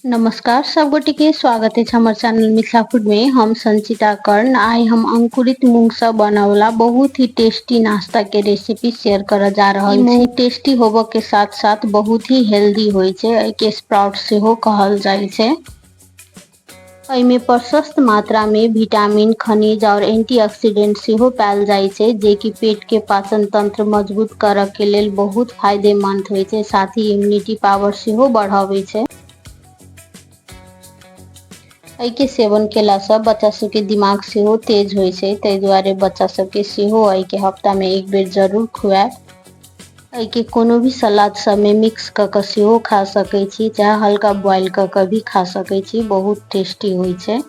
नमस्कार सब गोटे के स्वागत है हमर चैनल मिथिला फूड में। हम संचिता कर्ण आई हम अंकुरित मूंग से बनावला बहुत ही टेस्टी नाश्ता के रेसिपी शेयर कर जा रहल छी। मूंग टेस्टी होबे के साथ साथ बहुत ही हेल्दी होय छै, एहि के स्प्राउट सेहो कहल जाय छै। एहिमे प्रशस्त मात्रा में विटामिन, खनिज और एंटीऑक्सीडेंट सेहो पायल जाय छै, जे कि पेट के पाचन तंत्र मजबूत करय के लेल बहुत फायदेमंद होय छै, साथ ही इम्यूनिटी पावर सेहो बढ़ाबै छै। एहि के सेवन केला से बच्चा सब के दिमाग सेहो तेज होय छै, ताहि दुआरे बच्चा सब के सेहो एहि के हफ्ता में एक बेर जरूर खुआएब। एहि के कोनो भी सलाद सब में मिक्स क के सेहो खा सकै छी, चाहे हल्का बॉईल क के भी खा सकै छी, बहुत टेस्टी होय छै।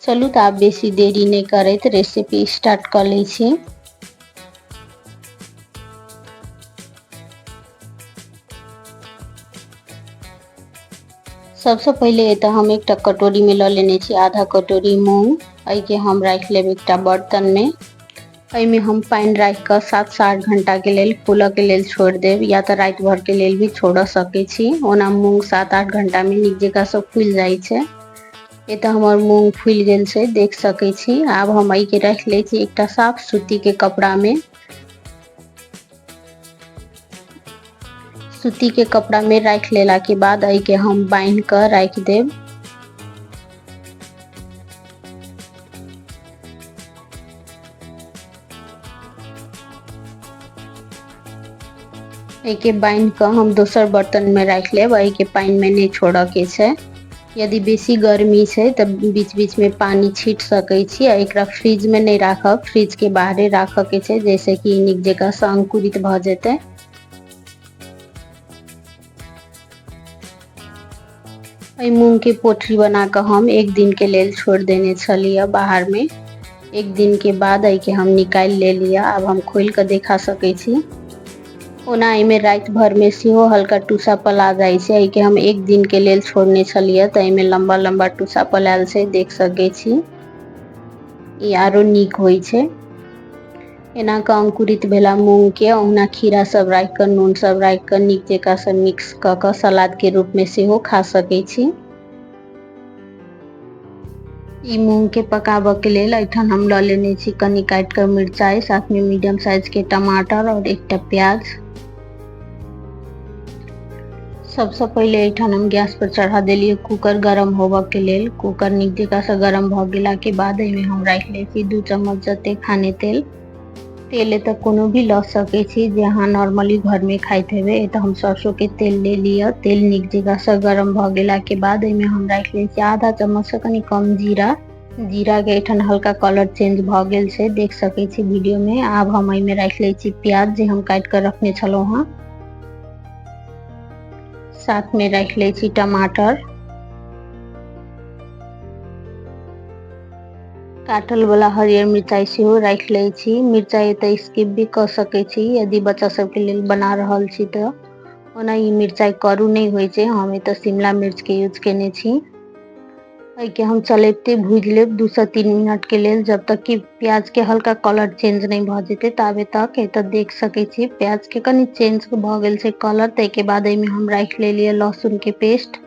चलू तऽ आब बेसी देरी नहीं करैत रेसिपी स्टार्ट कर लै छी। सबसे पहले एतऽ हम एक कटोरी में ल लेने छी आधा कटोरी मूंग। एहि के हम राख लेब एकटा बर्तन में। एहि में हम पानी राख के 7 से 8 घंटा के लेल फूलऽ के लेल छोड़ देब, या तो रात भर के लेल भी छोड़ सकै छी। ओना मूंग 7-8 घंटा में नीक जकाँ से फूल जाय छै। एतऽ हमर मूंग फूल गेल छै, देख सकै छी। आब हम एहि के रख ले छी एकटा साफ सूती के कपड़ा में। सूती के कपड़ा में रख लेला के बाद एहि के हम बांध कर रख देब। एहि के बांध कर हम दोसर बर्तन में रख लेब। एहि के पानी में नहीं छोड़े के छै। यदि बेसी गर्मी छै तऽ बीच बीच में पानी छीट सकै छी। एकरा फ्रिज में नहीं राखब, फ्रिज के बाहरे राखे के छै, जैसे कि नीक जकाँ से अंकुरित भ जेतै। एहि मूंग के पोटरी बना के हम एक दिन के लेल छोड़ देने छलिए बाहर में। एक दिन के बाद एहि के हम निकाल ले लिया। अब हम खोल के देखा सकै छी। ओना एहिमे रात भर में सेहो हल्का टूसा पला जाय छै। एहि के हम एक दिन के लेल छोड़ने छलिए तऽ एहिमे लंबा लंबा टूसा पलायल छै, देख सकै छी। ई आरो नीक होय छै। एना के अंकुरित भेला मूंग के ओहिना खीरा सब राख के नून सब राख के नीक जकाँ से मिक्स क के सलाद के रूप में सेहो खा सकै छी। ई मूंग के पकाबे के लेल एठन हम ल लेने छी कनी काट के मिरचाई, साथ में मीडियम साइज के टमाटर और एकटा प्याज। सबसे पहले एठन हम गैस पर चढ़ा देलिए कुकर गरम होबे के लेल। कुकर नीक जकाँ से गरम भ गेला के बाद एहिमे हम राख ले छी 2 चम्मच जते खाने तेल। तेल एतऽ कोनो भी ल सकै छी जे अहाँ नॉर्मली घर में खाइत हेबे। एतऽ हम सरसों के तेल ले लिया। तेल नीक जकाँ से गरम भ गेला के बाद एहिमे हम राख ले छी आधा चम्मच से कनी कम जीरा। जीरा के एठन हल्का कलर चेंज भ गेल छै, देख सकै छी वीडियो में। आब हम एहिमे राख ले छी प्याज जे हम काट के रखने छलौं हां। साथ में रख ले छी टमाटर, काटल वाला हरियर मिर्चाई सेहो रख ले छी। मिर्चाई एतऽ स्किप भी कर सकै छी यदि बच्चा सब के लेल बना रहल छी तऽ। ओना ई मिर्चाई करू नहीं होय छै, हम एतऽ शिमला मिर्च के यूज केने छी। एहि के हम चलेते भूज लेब 2 से 3 मिनट के लेल, जब तक कि प्याज के हल्का कलर चेंज नहीं भ जेते ताबे तक। एतऽ देख सकै छी प्याज के कनी चेंज भ गेल छै कलर। तै के बाद एहिमे हम राख लेलिए लहसुन के पेस्ट,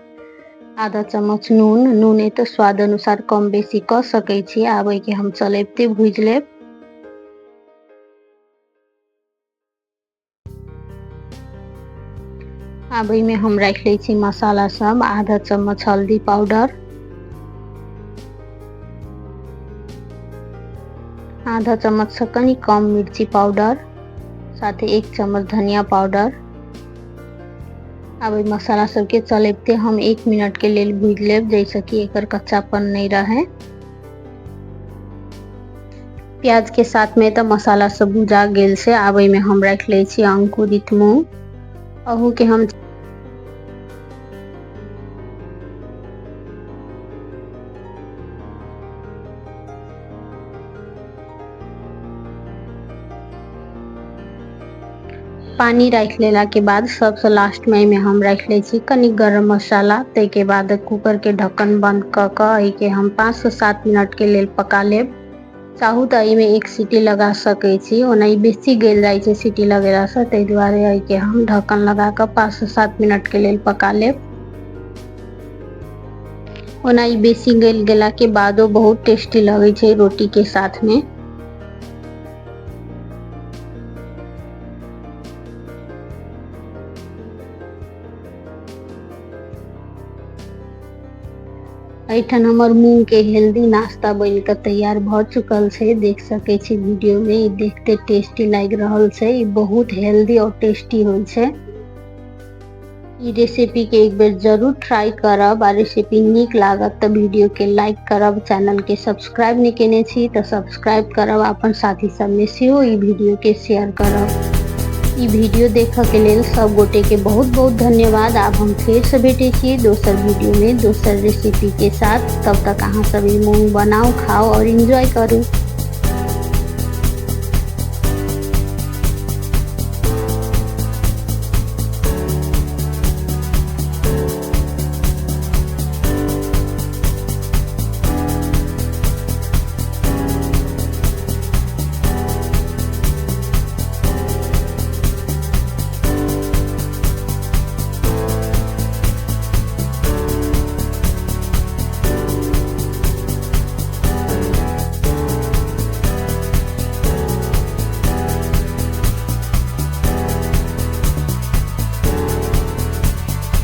आधा चम्मच नून एतऽ स्वाद अनुसार कम बेसी कर सकै छी। आब एहि के हम चलेते भूज लेब। अब एहिमे हम राख ले छी मसाला सब। आधा चम्मच हल्दी पाउडर, आधा चम्मच से कनी कम मिर्ची पाउडर, साथ ही 1 चम्मच धनिया पाउडर। अब मसाला सब के चलेते हम 1 मिनट के लेल भूज लेब, जैसे कि एकर कच्चापन नहीं रहे। प्याज के साथ में तो मसाला सब भुजा गेल छै। आब एहिमे हम राख ले छी अंकुरित मूंग। अहू के हम पानी राख लेला के बाद सबसे लास्ट में एहिमे हम राख ले छी कनी गरम मसाला। तै के बाद कुकर के ढक्कन बंद क के एहि के हम 5 से 7 मिनट के लेल पका लेब। चाहू तऽ एहिमे 1 सीटी लगा सकै छी, ओना ई बेसी गल जाय छै सीटी लगेला से, तै दुआरे एहि के हम ढक्कन लगा के 5 से 7 मिनट के लेल पका लेब। ओना ई बेसी गल गेला के बादो बहुत टेस्टी लगे छै रोटी के साथ में। एठन हमर मूंग के हेल्दी नाश्ता बन के तैयार भ चुकल छै, देख सके छी वीडियो में। ई देखते टेस्टी लाग रहल छै, ई बहुत हेल्दी और टेस्टी होय छै। ई रेसिपी के एक बेर जरूर ट्राई करब आ रेसिपी नीक लागत त वीडियो के लाइक करब। चैनल के सब्सक्राइब नहीं केने छी त सब्सक्राइब करब, अपन साथी सब में सेहो ई वीडियो के शेयर करब। ई वीडियो देखा के लेल सब गोटे के बहुत बहुत धन्यवाद। आब हम फिर से भेटे छी दोसर वीडियो में दोसर रेसिपी के साथ। तब तक अहाँ सब ई मूंग बनाओ, खाओ और एंजॉय करू।